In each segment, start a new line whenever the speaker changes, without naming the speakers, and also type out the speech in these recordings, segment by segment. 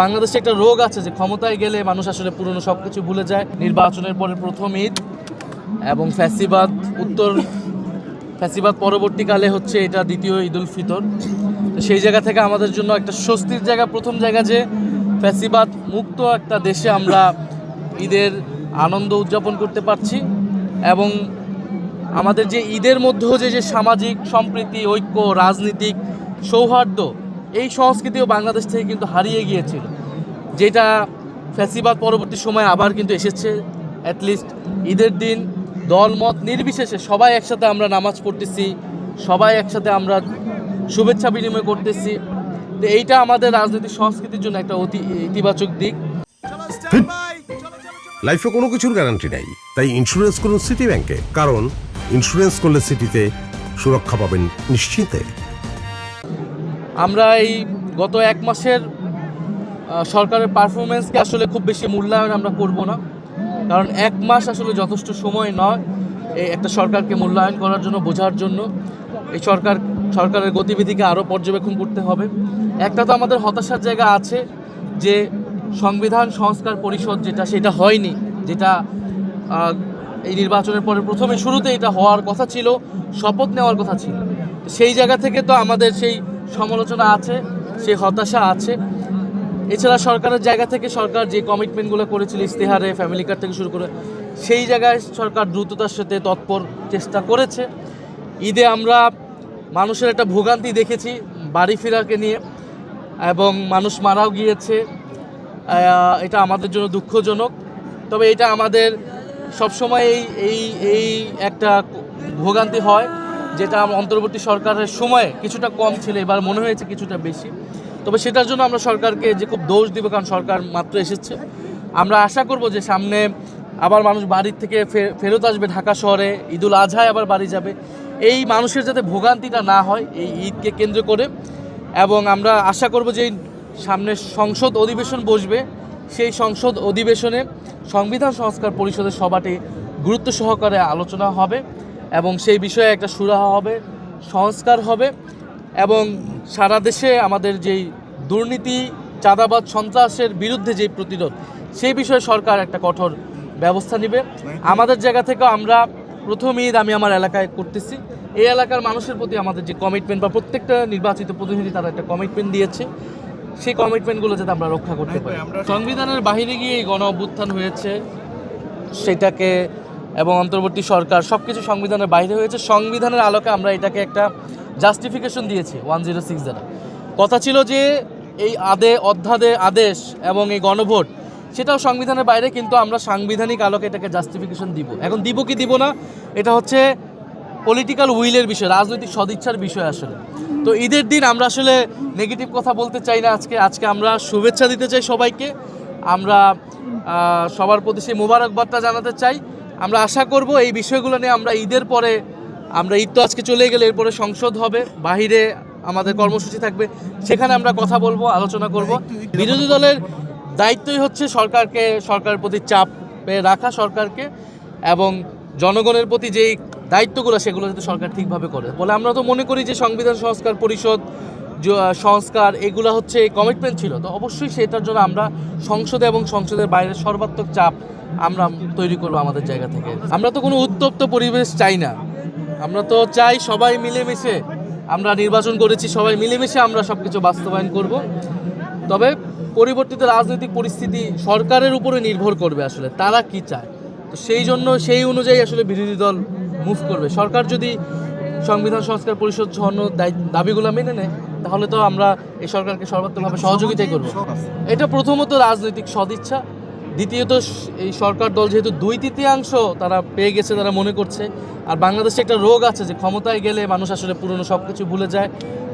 বাংলাদেশে একটা রোগ আছে যে ক্ষমতায় গেলে মানুষ আসলে পুরনো সবকিছু ভুলে যায়। নির্বাচনের পরে প্রথম ঈদ এবং ফ্যাসিবাদ পরবর্তীকালে হচ্ছে এটা দ্বিতীয় ঈদুল ফিতর। তো সেই জায়গা থেকে আমাদের জন্য একটা স্বস্তির জায়গা, প্রথম জায়গা যে ফ্যাসিবাদ মুক্ত একটা দেশে আমরা ঈদের আনন্দ উদযাপন করতে পারছি। এবং আমাদের যে ঈদের মধ্যেও যে সামাজিক সম্প্রীতি, ঐক্য, রাজনীতিক সৌহার্দ্য, এই সংস্কৃতিও বাংলাদেশ থেকে কিন্তু হারিয়ে গিয়েছিল, যেটা ফ্যাসিবাদ পরবর্তী সময় আবার কিন্তু এসেছে। অ্যাটলিস্ট ঈদের দিন দলমত নির্বিশেষে সবাই একসাথে আমরা নামাজ পড়তেছি, সবাই একসাথে আমরা শুভেচ্ছা বিনিময় করতেছি। তো এইটা আমাদের রাজনৈতিক সংস্কৃতির জন্য একটা অতি ইতিবাচক দিক।
লাইফে কোনো কিছুর গ্যারান্টি নাই, তাই ইন্স্যুরেন্স করুন সিটি ব্যাংকে, কারণ ইন্স্যুরেন্স করলে সিটিতে সুরক্ষা পাবেন নিশ্চিন্তে।
আমরা এই গত এক মাসের সরকারের পারফরমেন্সকে আসলে খুব বেশি মূল্যায়ন আমরা করব না, কারণ এক মাস আসলে যথেষ্ট সময় নয় এই একটা সরকারকে মূল্যায়ন করার জন্য, বোঝার জন্য। এই সরকারের গতিবিধিকে আরও পর্যবেক্ষণ করতে হবে। একটা তো আমাদের হতাশার জায়গা আছে যে সংবিধান সংস্কার পরিষদ সেটা হয়নি, যেটা এই নির্বাচনের পরে শুরুতে এটা হওয়ার কথা ছিল, শপথ নেওয়ার কথা ছিল। সেই জায়গা থেকে তো আমাদের সেই সমালোচনা আছে, সেই হতাশা আছে। এছাড়া সরকারের জায়গা থেকে সরকার যে কমিটমেন্টগুলো করেছিল ইস্তেহারে, ফ্যামিলি কার্ড থেকে শুরু করে, সেই জায়গায় সরকার দ্রুততার সাথে তৎপর চেষ্টা করেছে। ঈদে আমরা মানুষের একটা ভোগান্তি দেখেছি বাড়ি ফেরাকে নিয়ে, এবং মানুষ মারাও গিয়েছে। এটা আমাদের জন্য দুঃখজনক। তবে এটা আমাদের সবসময় এই একটা ভোগান্তি হয়, যেটা অন্তর্বর্তী সরকারের সময়ে কিছুটা কম ছিল, এবার মনে হয়েছে কিছুটা বেশি। তবে সেটার জন্য আমরা সরকারকে যে খুব দোষ দিব, কারণ সরকার মাত্র এসেছে। আমরা আশা করব যে সামনে আবার মানুষ বাড়ির থেকে ফেরত আসবে ঢাকা শহরে, ঈদুল আজহায় আবার বাড়ি যাবে। এই মানুষের যাতে ভোগান্তিটা না হয় এই ঈদকে কেন্দ্র করে। এবং আমরা আশা করব যে সামনে সংসদ অধিবেশন বসবে, সেই সংসদ অধিবেশনে সংবিধান সংস্কার পরিষদের সভাটি গুরুত্ব সহকারে আলোচনা হবে, এবং সেই বিষয়ে একটা সুরাহা হবে, সংস্কার হবে। এবং সারা দেশে আমাদের যেই দুর্নীতি, চাঁদাবাদ, সন্ত্রাসের বিরুদ্ধে যে প্রতিরোধ, সেই বিষয়ে সরকার একটা কঠোর ব্যবস্থা নেবে। আমাদের জায়গা থেকে আমরা প্রথম ঈদ আমি আমার এলাকায় করতেছি। এই এলাকার মানুষের প্রতি আমাদের যে কমিটমেন্ট, বা প্রত্যেকটা নির্বাচিত প্রতিনিধি তারা একটা কমিটমেন্ট দিয়েছে, সেই কমিটমেন্টগুলো যাতে আমরা রক্ষা করতে পারি। সংবিধানের বাইরে গিয়ে এই গণ অভ্যুত্থান হয়েছে সেটাকে, এবং অন্তর্বর্তী সরকার সব কিছু সংবিধানের বাইরে হয়েছে। সংবিধানের আলোকে আমরা এটাকে একটা জাস্টিফিকেশন দিয়েছি 106 দ্বারা। কথা ছিল যে এই অধ্যাদেশ আদেশ এবং এই গণভোট সেটাও সংবিধানের বাইরে, কিন্তু আমরা সাংবিধানিক আলোকে এটাকে জাস্টিফিকেশন দিব। এখন দিব কি দিব না, এটা হচ্ছে পলিটিক্যাল উইলের বিষয়, রাজনৈতিক সদিচ্ছার বিষয় আসলে। তো ঈদের দিন আমরা আসলে নেগেটিভ কথা বলতে চাই না। আজকে আমরা শুভেচ্ছা দিতে চাই সবাইকে। আমরা সবার প্রতি সেই মোবারকবাদটা জানাতে চাই। আমরা আশা করব এই বিষয়গুলো নিয়ে আমরা ঈদের পরে, আমরা ঈদ তো আজকে চলে গেলে এরপরে সংসদ হবে, বাহিরে আমাদের কর্মসূচি থাকবে, সেখানে আমরা কথা বলবো, আলোচনা করব। বিরোধী দলের দায়িত্বই হচ্ছে সরকারের প্রতি চাপে রাখা সরকারকে, এবং জনগণের প্রতি যেই দায়িত্বগুলো সেগুলো যাতে সরকার ঠিকভাবে করে। বলে আমরা তো মনে করি যে সংবিধান সংস্কার পরিষদ সংস্কার এগুলো হচ্ছে কমিটমেন্ট ছিল, তো অবশ্যই সেটার জন্য আমরা সংসদে এবং সংসদের বাইরে সর্বাত্মক চাপ আমরা তৈরি করবো আমাদের জায়গা থেকে। আমরা তো কোনো উত্তপ্ত পরিবেশ চাই না, আমরা তো চাই সবাই মিলেমিশে, আমরা নির্বাচন করেছি সবাই মিলেমিশে আমরা সব কিছু বাস্তবায়ন করব। তবে পরিবর্তিত রাজনৈতিক পরিস্থিতি সরকারের উপরে নির্ভর করবে আসলে তারা কি চায়। তো সেই অনুযায়ী আসলে বিরোধী দল মুভ করবে। সরকার যদি সংবিধান সংস্কার পরিষদ দাবিগুলো মেনে নেয়, তাহলে তো আমরা এই সরকারকে সর্বাত্মকভাবে সহযোগিতাই করব। এটা প্রথমত রাজনৈতিক সদিচ্ছা, দ্বিতীয়ত এই সরকার দল যেহেতু 2/3 তারা পেয়ে গেছে, তারা মনে করছে। আর বাংলাদেশে একটা রোগ আছে যে ক্ষমতায় গেলে মানুষ আসলে পুরনো সব কিছু ভুলে যায়,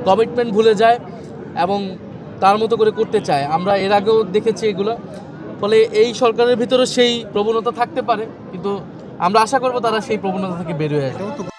কমিটমেন্ট ভুলে যায়, এবং তার মতো করে করতে চায়। আমরা এর আগেও দেখেছি এগুলো। ফলে এই সরকারের ভিতরে সেই প্রবণতা থাকতে পারে, কিন্তু আমরা আশা করব তারা সেই প্রবণতা থেকে বের হয়ে আসবে।